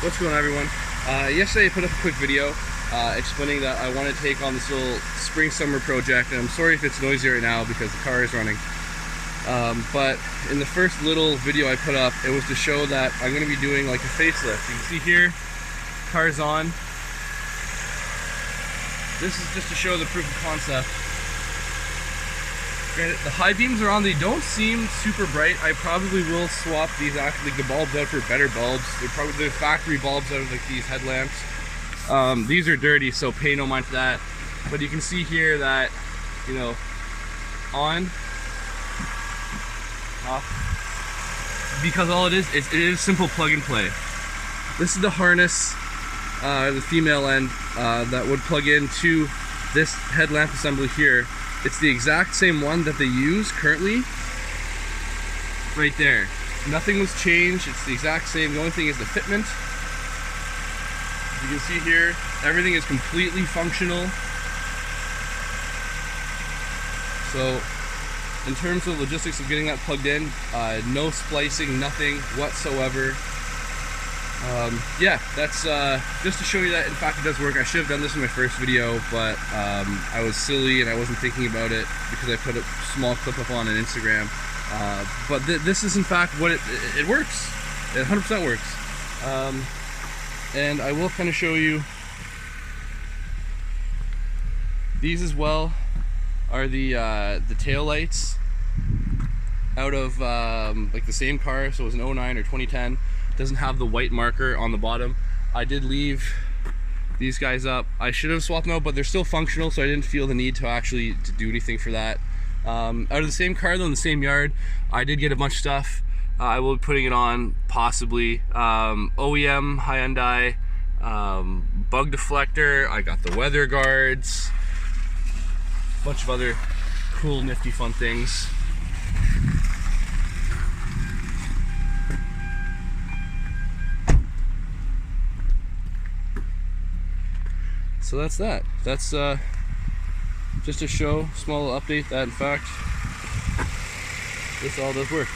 What's going on, everyone? Yesterday I put up a quick video explaining that I want to take on this little spring-summer project, and I'm sorry if it's noisy right now because the car is running. But in the first little video I put up, it was to show that I'm going to be doing like a facelift. You can see here, car's on. This is just to show the proof of concept. Granted, the high beams are on, they don't seem super bright. I probably will swap these the bulbs out for better bulbs. They're factory bulbs out of like these headlamps. These are dirty, so pay no mind to that. But you can see here that, you know, on, off, because all it is simple plug and play. This is the harness, the female end, that would plug into this headlamp assembly here. It's the exact same one that they use currently, right there. Nothing was changed, it's the exact same. The only thing is the fitment. You can see here, everything is completely functional. So, in terms of logistics of getting that plugged in, no splicing, nothing whatsoever. Yeah, that's just to show you that in fact it does work. I should have done this in my first video, but I was silly and I wasn't thinking about it because I put a small clip up on Instagram. But this is in fact what it works. It 100% works. And I will kind of show you these as well. Are the tail lights out of like the same car, so it was an 09 or 2010. Doesn't have the white marker on the bottom. I did leave these guys up. I should have swapped them out, but they're still functional, so I didn't feel the need to actually do anything for that. Out of the same car though, in the same yard, I did get a bunch of stuff. I will be putting it on possibly. OEM, Hyundai, bug deflector. I got the weather guards. A bunch of other cool, nifty, fun things. So that's that. That's just a small update that in fact this all does work.